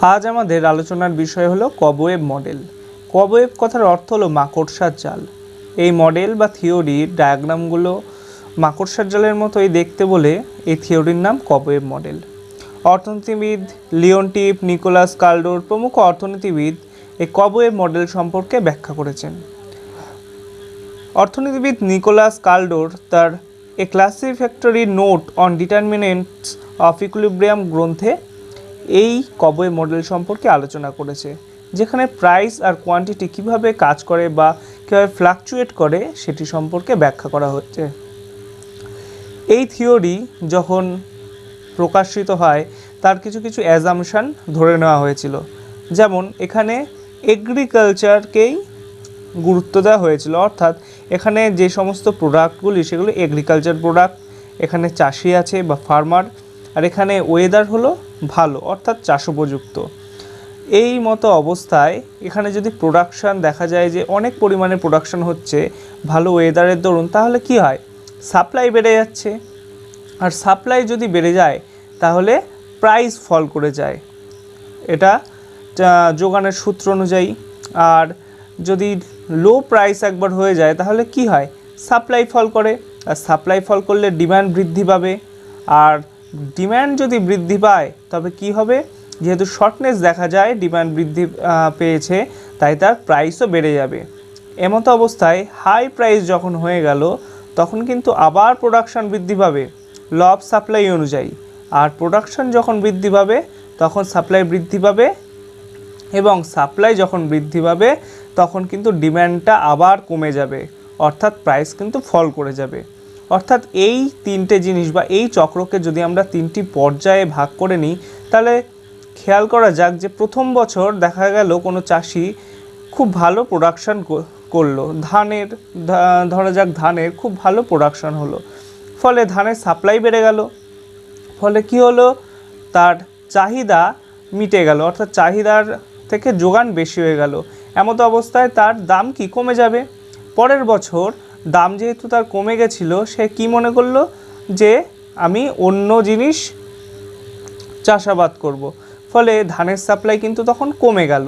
আজ আমাদের আলোচনার বিষয় হলো কবওয়েব মডেল। কবওয়েব কথার অর্থ হলো মাকড়সার জাল। এই মডেল বা থিওরির ডায়াগ্রামগুলো মাকড়সার জালের মতোই দেখতে বলে এই থিওরির নাম কবওয়েব মডেল। অর্থনীতিবিদ লিওনটিফ, নিকোলাস কালডোর প্রমুখ অর্থনীতিবিদ এই কবওয়েব মডেল সম্পর্কে ব্যাখ্যা করেছেন। অর্থনীতিবিদ নিকোলাস কালডোর তার a classificatory note on determinants of equilibrium গ্রন্থে এই কবওয়েব মডেল সম্পর্কে আলোচনা করেছে, যেখানে প্রাইস আর কোয়ান্টিটি কিভাবে কাজ করে বা কীভাবে ফ্লাকচুয়েট করে সেটি সম্পর্কে ব্যাখ্যা করা হচ্ছে। এই থিওরি যখন প্রকাশিত হয় তার কিছু কিছু অ্যাজাম্পশন ধরে নেওয়া হয়েছিল, যেমন এখানে এগ্রিকালচারকেই গুরুত্ব দেওয়া হয়েছিল, অর্থাৎ এখানে যে সমস্ত প্রোডাক্টগুলি সেগুলো এগ্রিকালচার প্রোডাক্ট, এখানে চাষি আছে বা ফার্মার, আর এখানে ওয়েদার হলো ভালো অর্থাৎ চাষোপযুক্ত। এই মতো অবস্থায় এখানে যদি প্রোডাকশান দেখা যায় যে অনেক পরিমাণে প্রোডাকশান হচ্ছে ভালো ওয়েদারের দরুন, তাহলে কি হয়, সাপ্লাই বেড়ে যাচ্ছে, আর সাপ্লাই যদি বেড়ে যায় তাহলে প্রাইস ফল করে যায়, এটা যোগানের সূত্র অনুযায়ী। আর যদি লো প্রাইস একবার হয়ে যায় তাহলে কি হয়, সাপ্লাই ফল করে, আর সাপ্লাই ফল করলে ডিমান্ড বৃদ্ধি পাবে, আর ডিমান্ড যদি বৃদ্ধি পায় তবে কি হবে, যেহেতু শর্টনেস দেখা যায় ডিমান্ড বৃদ্ধি পেয়েছে তাই তার প্রাইসও বেড়ে যাবে। এমতো অবস্থায় হাই প্রাইস যখন হয়ে গেল তখন কিন্তু আবার প্রোডাকশান বৃদ্ধি পাবে ল অফ সাপ্লাই অনুযায়ী, আর প্রোডাকশান যখন বৃদ্ধি পাবে তখন সাপ্লাই বৃদ্ধি পাবে, এবং সাপ্লাই যখন বৃদ্ধি পাবে তখন কিন্তু ডিম্যান্ডটা আবার কমে যাবে, অর্থাৎ প্রাইস কিন্তু ফল করে যাবে। অর্থাৎ এই তিনটে জিনিস বা এই চক্রকে যদি আমরা তিনটি পর্যায়ে ভাগ করে নিই তাহলে খেয়াল করা যাক যে প্রথম বছর দেখা গেল কোনো চাষি খুব ভালো প্রোডাকশান করলো, ধরা যাক ধানের খুব ভালো প্রোডাকশান হলো, ফলে ধানের সাপ্লাই বেড়ে গেল, ফলে কি হলো, তার চাহিদা মিটে গেল, অর্থাৎ চাহিদার থেকে যোগান বেশি হয়ে গেল। এমতো অবস্থায় তার দাম কি কমে যাবে। পরের বছর দাম যেহেতু তার কমে গেছিলো, সে কি মনে করলো যে আমি অন্য জিনিস চাষাবাদ করব, ফলে ধানের সাপ্লাই কিন্তু তখন কমে গেল,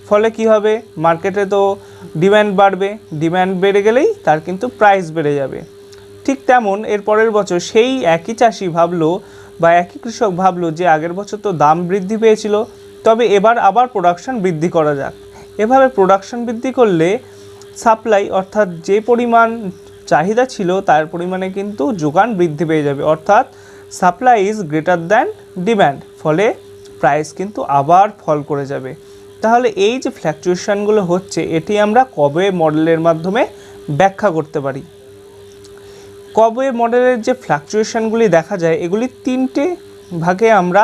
ফলে কি হবে, মার্কেটে তো ডিম্যান্ড বাড়বে, ডিম্যান্ড বেড়ে গেলেই তার কিন্তু প্রাইস বেড়ে যাবে। ঠিক তেমন এর পরের বছর সেই একই চাষি ভাবলো বা একই কৃষক ভাবলো যে আগের বছর তো দাম বৃদ্ধি পেয়েছিল, তবে এবার আবার প্রোডাকশান বৃদ্ধি করা যাক। এভাবে প্রোডাকশান বৃদ্ধি করলে সাপ্লাই অর্থাৎ যে পরিমাণ চাহিদা ছিল তার পরিমাণে কিন্তু যোগান বৃদ্ধি পেয়ে যাবে, অর্থাৎ supply is greater than demand, ফলে প্রাইস কিন্তু আবার ফল করে যাবে। তাহলে এই যে ফ্ল্যাকচুয়েশনগুলো হচ্ছে এটি আমরা কবওয়েব মডেলের মাধ্যমে ব্যাখ্যা করতে পারি। কবওয়েব মডেলের যে ফ্ল্যাকচুয়েশনগুলি দেখা যায় এগুলি তিনটে ভাগে আমরা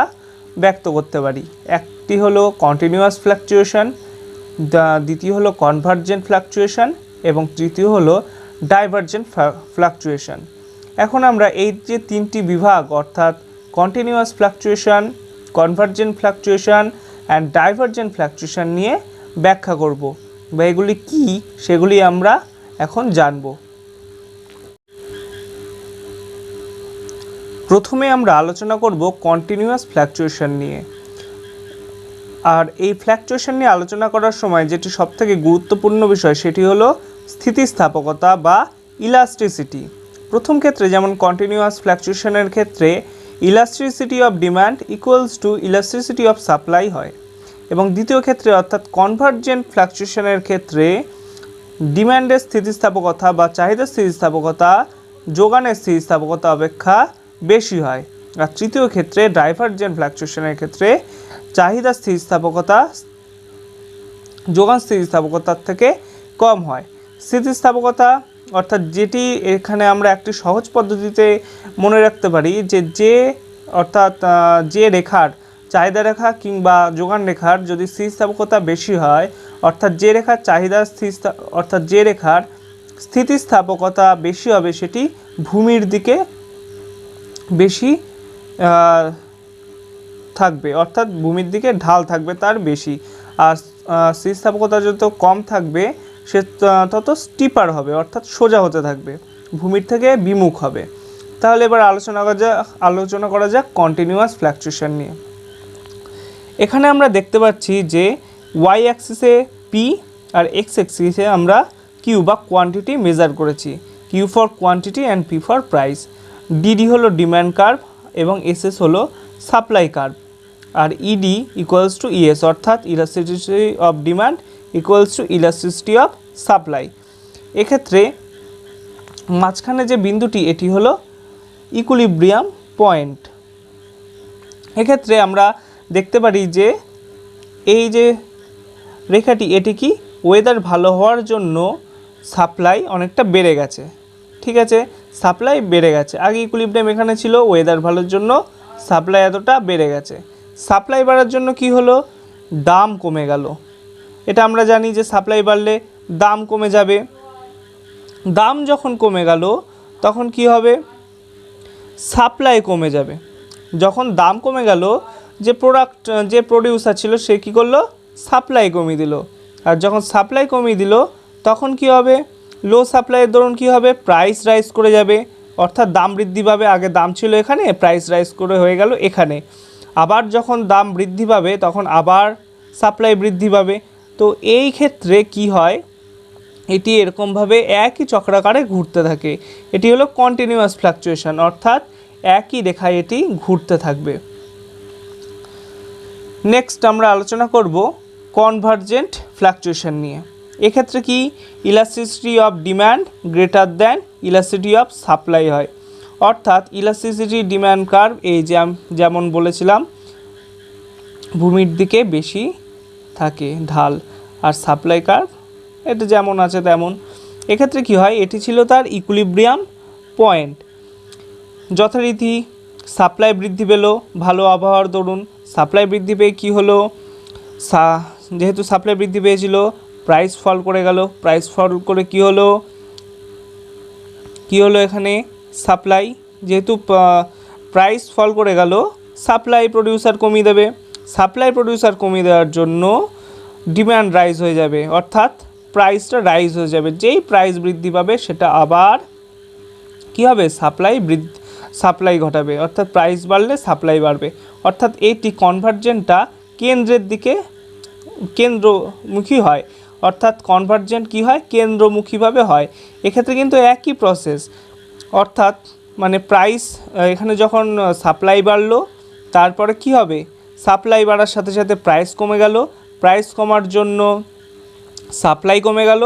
ব্যক্ত করতে পারি। একটি হলো কন্টিনিউয়াস ফ্ল্যাকচুয়েশন, দ্বিতীয় হলো কনভার্জেন্ট ফ্ল্যাকচুয়েশন এবং তৃতীয় হলো ডাইভার্জেন্ট ফ্ল্যাকচুয়েশন। এখন আমরা এই যে তিনটি বিভাগ অর্থাৎ continuous fluctuation, convergent fluctuation and divergent fluctuation নিয়ে ব্যাখ্যা করব, বা এগুলি কী সেগুলি আমরা এখন জানব। প্রথমে আমরা আলোচনা করব কন্টিনিউয়াস ফ্ল্যাকচুয়েশন নিয়ে। আর এই ফ্ল্যাকচুয়েশন নিয়ে আলোচনা করার সময় যেটি সবথেকে গুরুত্বপূর্ণ বিষয় সেটি হলো স্থিতিস্থাপকতা বা ইলাস্টিসিটি। প্রথম ক্ষেত্রে যেমন কন্টিনিউয়াস ফ্ল্যাকচুয়েশনের ক্ষেত্রে elasticity of demand equals to elasticity of supply হয়, এবং দ্বিতীয় ক্ষেত্রে অর্থাৎ কনভার্জেন্ট ফ্ল্যাকচুয়েশনের ক্ষেত্রে ডিমান্ডের স্থিতিস্থাপকতা বা চাহিদার স্থিতিস্থাপকতা যোগানের স্থিতিস্থাপকতা অপেক্ষা বেশি হয়, আর তৃতীয় ক্ষেত্রে ডাইভার্জেন্ট ফ্ল্যাকচুয়েশনের ক্ষেত্রে চাহিদা স্থিতিস্থাপকতা যোগান স্থিতিস্থাপকতার থেকে কম হয়। স্থিতিস্থাপকতা অর্থাৎ যেটি এখানে আমরা একটি সহজ পদ্ধতিতে মনে রাখতে পারি যে অর্থাৎ যে রেখার চাহিদা রেখা কিংবা যোগান রেখার যদি স্থিতিস্থাপকতা বেশি হয়, অর্থাৎ যে রেখার চাহিদা অর্থাৎ যে রেখার স্থিতিস্থাপকতা বেশি হবে সেটি ভূমির দিকে বেশি থাকবে, অর্থাৎ ভূমির দিকে ঢাল থাকবে তার বেশি, আর স্থিতিস্থাপকতা যত কম থাকবে সে তত স্টিপার হবে, অর্থাৎ সোজা হতে থাকবে, ভূমির থেকে বিমুখ হবে। তাহলে এবার আলোচনা করা যাক কন্টিনিউয়াস ফ্ল্যাকচুয়েশন নিয়ে। এখানে আমরা দেখতে পাচ্ছি যে ওয়াই অ্যাক্সিসে পি আর এক্স অ্যাক্সিসে আমরা কিউ বা কোয়ান্টিটি মেজার করেছি, Q for quantity and P for price. DD হলো ডিম্যান্ড কার্ভ এবং এসএস হলো সাপ্লাই কার্ভ, আর ইডি ইকুয়ালস টু ইএস অর্থাৎ elasticity of demand equals to elasticity of supply. এক্ষেত্রে মাঝখানে যে বিন্দুটি এটি হলো ইকুইলিব্রিয়াম পয়েন্ট। এক্ষেত্রে আমরা দেখতে পারি যে এই যে রেখাটি এটি কি ওয়েদার ভালো হওয়ার জন্য সাপ্লাই অনেকটা বেড়ে গেছে, ঠিক আছে, সাপ্লাই বেড়ে গেছে। আগে ইকুইলিব্রিয়াম এখানে ছিল, ওয়েদার ভালোর জন্য সাপ্লাই এতটা বেড়ে গেছে। সাপ্লাই বাড়ার জন্য কি হলো, দাম কমে গেল। এটা আমরা জানি যে সাপ্লাই বাড়লে দাম কমে যাবে। দাম যখন কমে গেল তখন কি হবে, সাপ্লাই কমে যাবে। যখন দাম কমে গেল যে প্রডিউসার ছিল সে কী করলো, সাপ্লাই কমিয়ে দিল। আর যখন সাপ্লাই কমিয়ে দিল তখন কি হবে, লো সাপ্লাইয়ের দরুন কী হবে, প্রাইস রাইজ করে যাবে, অর্থাৎ দাম বৃদ্ধি পাবে। আগে দাম ছিল এখানে, প্রাইস রাইজ করে হয়ে গেল এখানে। আবার যখন দাম বৃদ্ধি পাবে তখন আবার সাপ্লাই বৃদ্ধি পাবে। তো এই ক্ষেত্রে কি হয়, এটি এরকমভাবে একই চক্রাকারে ঘুরতে থাকে। এটি হলো কন্টিনিউয়াস ফ্লাকচুয়েশন, অর্থাৎ একই রেখায় এটি ঘুরতে থাকবে। নেক্সট আমরা আলোচনা করব কনভার্জেন্ট ফ্লাকচুয়েশন নিয়ে। এক্ষেত্রে কি elasticity of demand greater than elasticity of supply হয়, অর্থাৎ ইলাস্টিসিটি ডিম্যান্ড কার্ভ এই যেমন বলেছিলাম ভূমির দিকে বেশি থাকে ঢাল, আর সাপ্লাই কার্ভ এটা যেমন আছে তেমন। এক্ষেত্রে কি হয়, এটি ছিল তার ইকুইলিব্রিয়াম পয়েন্ট। যথারীতি সাপ্লাই বৃদ্ধি পেল ভালো আবহাওয়ার দরুন, সাপ্লাই বৃদ্ধি পেয়ে কী হলো, যেহেতু সাপ্লাই বৃদ্ধি পেয়েছিল প্রাইস ফল করে গেল। প্রাইস ফল করে কি হলো এখানে সাপ্লাই, যেহেতু প্রাইস ফল করে গেল সাপ্লাই প্রডিউসার কমিয়ে দেবে। সাপ্লাই প্রডিউসার কমিয়ে দেওয়ার জন্য ডিম্যান্ড রাইজ হয়ে যাবে, অর্থাৎ প্রাইসটা রাইজ হয়ে যাবে। যেই প্রাইস বৃদ্ধি পাবে সেটা আবার কী হবে, সাপ্লাই ঘটাবে, অর্থাৎ প্রাইস বাড়লে সাপ্লাই বাড়বে। অর্থাৎ এইটি কনভার্জেন্টটা কেন্দ্রের দিকে কেন্দ্রমুখী হয়, অর্থাৎ কনভার্জেন্ট কি হয়, কেন্দ্রমুখীভাবে হয়। এক্ষেত্রে কিন্তু একই প্রসেস, অর্থাৎ মানে প্রাইস এখানে যখন সাপ্লাই বাড়লো তারপরে কি হবে, সাপ্লাই বাড়ার সাথে সাথে প্রাইস কমে গেল, প্রাইস কমার জন্য সাপ্লাই কমে গেল,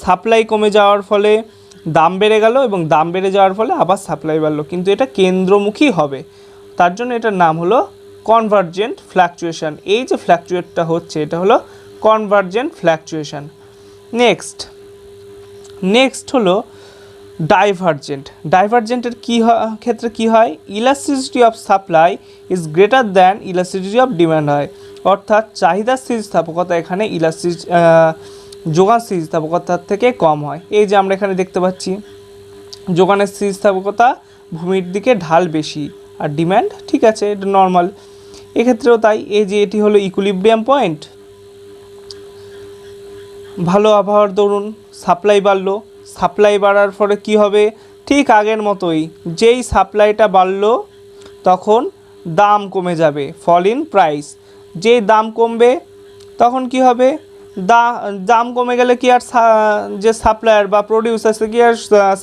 সাপ্লাই কমে যাওয়ার ফলে দাম বেড়ে গেল, এবং দাম বেড়ে যাওয়ার ফলে আবার সাপ্লাই বাড়লো, কিন্তু এটা কেন্দ্রমুখী হবে। তার জন্য এটার নাম হলো কনভার্জেন্ট ফ্ল্যাকচুয়েশন। এই যে ফ্ল্যাকচুয়েটটা হচ্ছে এটা হলো কনভার্জেন্ট ফ্ল্যাকচুয়েশন। নেক্সট হলো ডাইভারজেন্টের ক্ষেত্রে কি হয়, elasticity of supply is greater than elasticity of demand হয়, অর্থাৎ চাহিদার স্থিতিস্থাপকতা এখানে যোগান স্থিতিস্থাপকতার থেকে কম হয়। এই যে আমরা এখানে দেখতে পাচ্ছি যোগানের স্থিতিস্থাপকতা ভূমির দিকে ঢাল বেশি, আর ডিম্যান্ড ঠিক আছে, এটা নর্মাল। এক্ষেত্রেও তাই। এই যে এটি হলো ইকুইলিব্রিয়াম পয়েন্ট, ভালো আবহাওয়ার দরুন সাপ্লাই বাড়লো, সাপ্লাই বাড়ার ফলে কি হবে, ঠিক আগের মতোই, যেই সাপ্লাইটা বাড়লো তখন দাম কমে যাবে, ফল ইন প্রাইস। যেই দাম কমবে তখন কি হবে, দাম কমে গেলে কি আর যে সাপ্লায়ার বা প্রডিউসার সে কি আর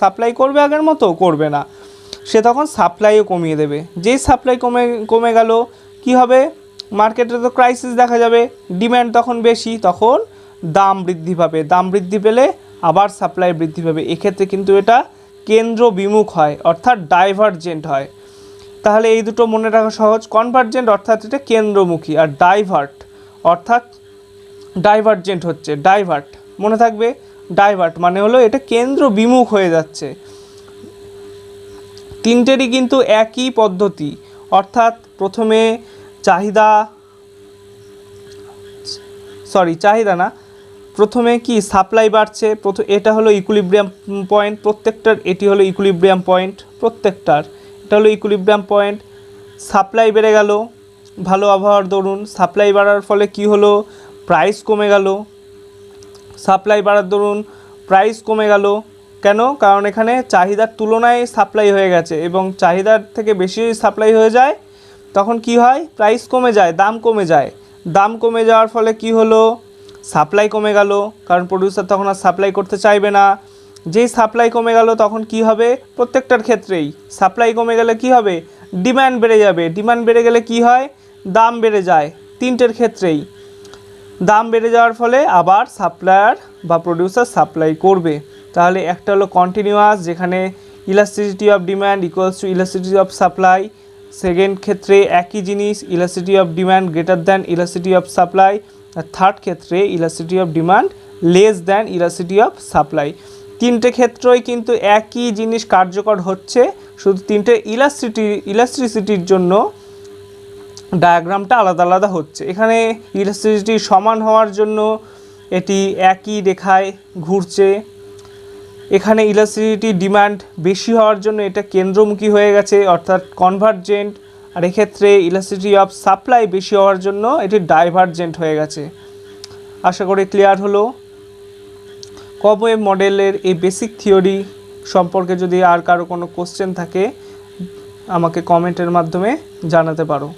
সাপ্লাই করবে আগের মতো, করবে না, সে তখন সাপ্লাইও কমিয়ে দেবে। যেই সাপ্লাই কমে গেল কি হবে, মার্কেটে তো ক্রাইসিস দেখা যাবে, ডিম্যান্ড তখন বেশি, তখন দাম বৃদ্ধি পাবে, দাম বৃদ্ধি পেলে আবার সাপ্লাই বৃদ্ধি পাবে। এক্ষেত্রে কিন্তু এটা কেন্দ্র বিমুখ হয়, অর্থাৎ ডাইভার্জেন্ট হয়। তাহলে এই দুটো মনে রাখা সহজ, কনভার্জেন্ট অর্থাৎ এটা কেন্দ্রমুখী, আর অর্থাৎ ডাইভার্জেন্ট হচ্ছে ডাইভার্ট, মনে থাকবে ডাইভার্ট মানে হলো এটা কেন্দ্র বিমুখ হয়ে যাচ্ছে। তিনটেরই কিন্তু একই পদ্ধতি, অর্থাৎ প্রথমে প্রথমে কি সাপ্লাই বাড়ছে, এটা হলো ইকুইলিব্রিয়াম পয়েন্ট প্রত্যেকটার, এটি হলো ইকুইলিব্রিয়াম পয়েন্ট প্রত্যেকটার, এটা হলো ইকুইলিব্রিয়াম পয়েন্ট। সাপ্লাই বেড়ে গেল ভালো আবহাওয়ার দরুন, সাপ্লাই বাড়ার ফলে কি হলো, প্রাইস কমে গেল, সাপ্লাই বাড়ার দরুন প্রাইস কমে গেল। কেন, কারণ এখানে চাহিদার তুলনায় সাপ্লাই হয়ে গেছে, এবং চাহিদার থেকে বেশি সাপ্লাই হয়ে যায় তখন কি হয়, প্রাইস কমে যায়, দাম কমে যায়। দাম কমে যাওয়ার ফলে কি হলো, সাপ্লাই কমে গেল, কারণ প্রডিউসার তখন আর সাপ্লাই করতে চাইবে না। যেই সাপ্লাই কমে গেল তখন কি হবে, প্রত্যেকটার ক্ষেত্রেই সাপ্লাই কমে গেলে কি হবে, ডিম্যান্ড বেড়ে যাবে। ডিমান্ড বেড়ে গেলে কি হয়, দাম বেড়ে যায়। তিনটের ক্ষেত্রেই দাম বেড়ে যাওয়ার ফলে আবার সাপ্লায়ার বা প্রডিউসার সাপ্লাই করবে। তাহলে একটা হলো কন্টিনিউয়াস, যেখানে elasticity of demand equals to elasticity of supply. Second ক্ষেত্রে একই জিনিস, elasticity of demand greater than elasticity of supply. আর থার্ড ক্ষেত্রে elasticity of demand less than elasticity of supply. তিনটে ক্ষেত্রেই কিন্তু একই জিনিস কার্যকর হচ্ছে, শুধু তিনটে ইলাস্ট্রিসিটির জন্য ডায়াগ্রামটা আলাদা আলাদা হচ্ছে। এখানে ইলাস্ট্রিসিটি সমান হওয়ার জন্য এটি একই রেখায় ঘুরছে। এখানে ইলাস্ট্রিসিটি ডিমান্ড বেশি হওয়ার জন্য এটা কেন্দ্রমুখী হয়ে গেছে, অর্থাৎ কনভার্জেন্ট। আর এক্ষেত্রে ইলাস্ট্রিসিটি অফ সাপ্লাই বেশি হওয়ার জন্য এটি ডাইভার্জেন্ট হয়ে গেছে। আশা করি ক্লিয়ার হলো। কবওয়েভ মডেলের এই বেসিক থিওরি সম্পর্কে যদি আর কারো কোনো কোশ্চেন থাকে আমাকে কমেন্টের মাধ্যমে জানাতে পারো।